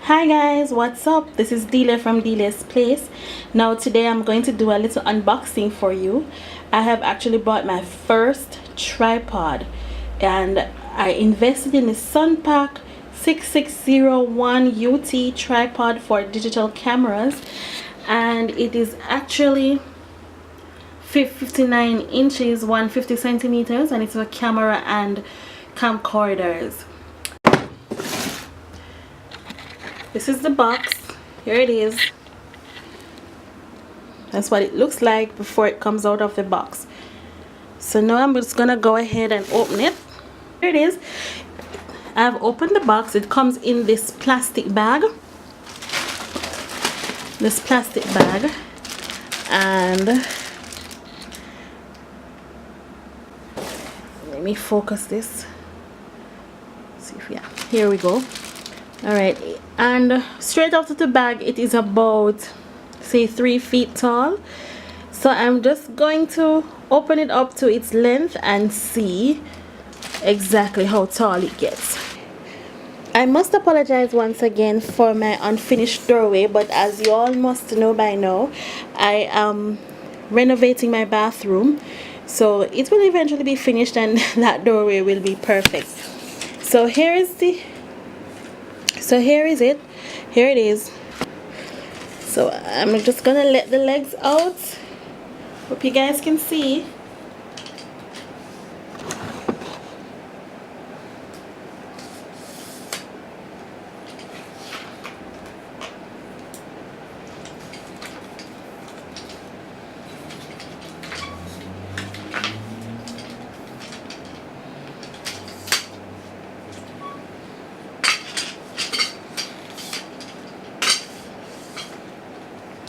Hi guys, what's up? This is Delia from Delia's Place. Now today I'm going to do a little unboxing for you. I have actually bought my first tripod and I invested in the Sunpak 6601 UT tripod for digital cameras, and it is actually 59 inches 150 centimeters, and it's a camera and camcorders. This is the box. Here it is. That's what it looks like before it comes out of the box. So now I'm just gonna go ahead and open it. Here it is. I've opened the box. It comes in this plastic bag. And let me focus this. See if here we go. All right, and straight out of the bag it is about, say, 3 feet tall. So I'm just going to open it up to its length and see exactly how tall it gets. I must apologize once again for my unfinished doorway, but as you all must know by now, I am renovating my bathroom, so it will eventually be finished and that doorway will be perfect. So here is it. Here it is. So I'm just gonna let the legs out. Hope you guys can see.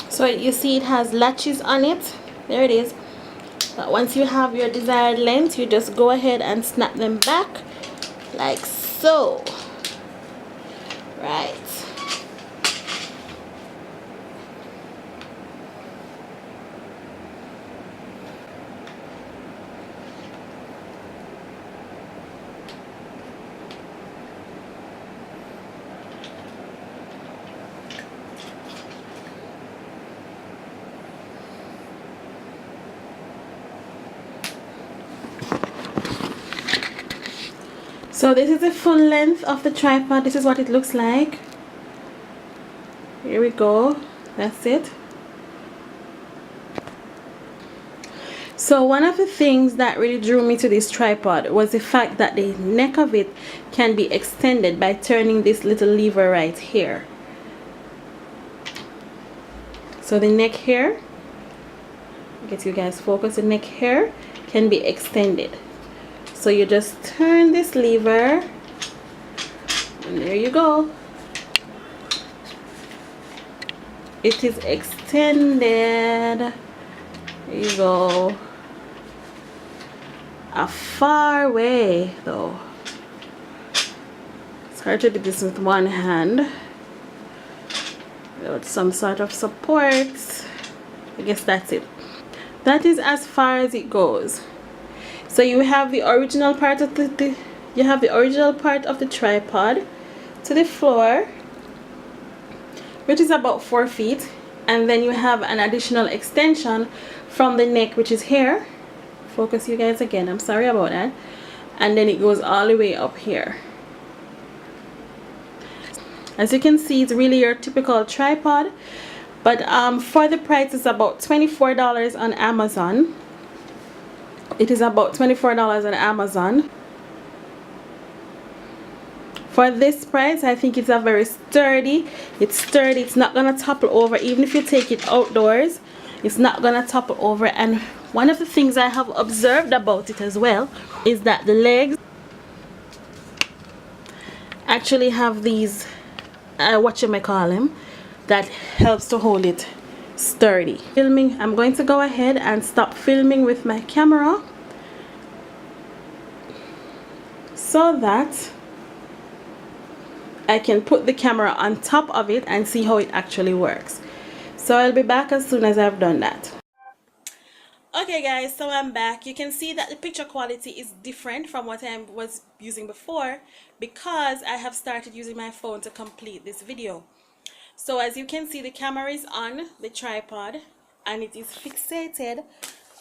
So you see it has latches on it. There it is. But once you have your desired length, you just go ahead and snap them back like so. Right. So this is the full length of the tripod. This is what it looks like. Here we go. That's it. So one of the things that really drew me to this tripod was the fact that the neck of it can be extended by turning this little lever right here. So the neck here, get you guys focused, the neck here can be extended. So you just turn this lever and there you go. It is extended. There you go. A far way though. It's hard to do this with one hand without some sort of support. I guess that's it. That is as far as it goes. So you have the original part of the tripod to the floor, which is about 4 feet, and then you have an additional extension from the neck, which is here. Focus you guys again, I'm sorry about that. And then it goes all the way up here. As you can see, it's really your typical tripod, but for the price, it's about $24 on Amazon. It is about $24 on Amazon. For this price, I think it's a very sturdy. It's sturdy. It's not gonna topple over. Even if you take it outdoors, it's not gonna topple over. And one of the things I have observed about it as well is that the legs actually have these what you may call them, that helps to hold it sturdy. Filming, I'm going to go ahead and stop filming with my camera so that I can put the camera on top of it and see how it actually works. So I'll be back as soon as I've done that. Okay Okay guys, so I'm back. You can see that the picture quality is different from what I was using before because I have started using my phone to complete this video. So as you can see, the camera is on the tripod and it is fixated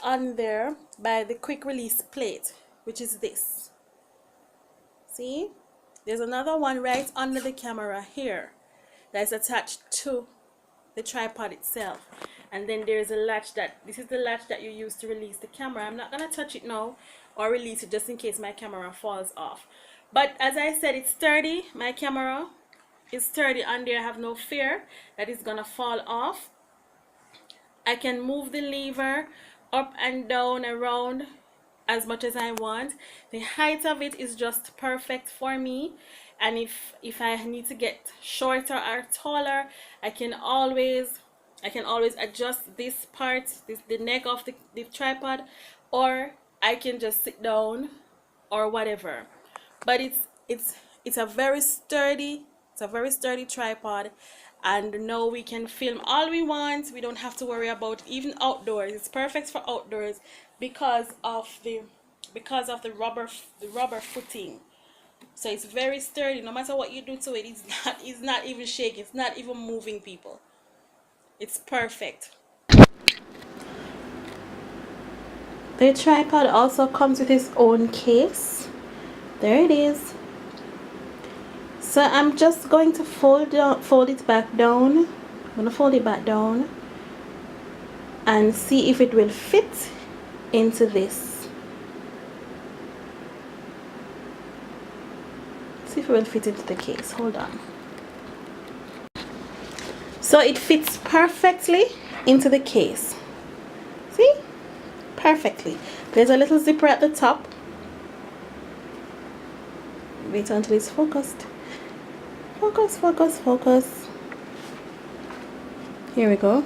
on there by the quick release plate, which is this. See? There's another one right under the camera here that's attached to the tripod itself, and then there's a latch this is the latch that you use to release the camera. I'm not gonna touch it now or release it just in case my camera falls off, but as I said, it's sturdy. My camera is sturdy on there. I have no fear that it's gonna fall off. I can move the lever up and down around as much as I want. The height of it is just perfect for me, and if I need to get shorter or taller, I can always adjust this part, the neck of the tripod, or I can just sit down or whatever. But it's a very sturdy tripod, and now we can film all we want. We don't have to worry about even outdoors. It's perfect for outdoors because of the rubber footing. So it's very sturdy. No matter what you do to it, it's not even shaking. It's not even moving, people. It's perfect. The tripod also comes with its own case. There it is. So I'm just going to fold it back down. I'm going to fold it back down and see if it will fit into this. See if it will fit into the case. Hold on. So it fits perfectly into the case. See? Perfectly. There's a little zipper at the top. Wait until it's focused. Focus, focus, focus. Here we go.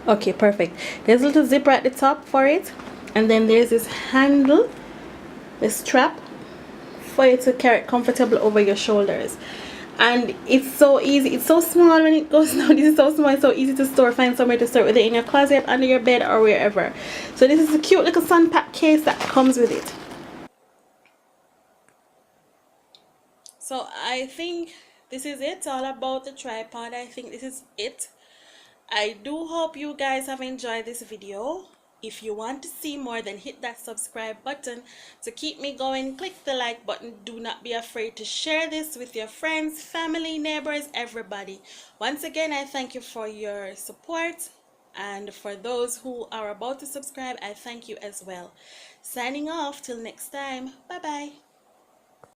Okay, perfect. There's a little zipper at the top for it, and then there's this handle, the strap for you to carry it comfortable over your shoulders. And it's so easy. It's so small when it goes down. This is so small. It's so easy to store. Find somewhere to store, whether in your closet, under your bed, or wherever. So this is a cute little sun pack case that comes with it. So I think this is it, all about the tripod. I think this is it. I do hope you guys have enjoyed this video. If you want to see more, then hit that subscribe button to keep me going. Click the like button. Do not be afraid to share this with your friends, family, neighbors, everybody. Once again, I thank you for your support, and for those who are about to subscribe, I thank you as well. Signing off till next time. Bye bye.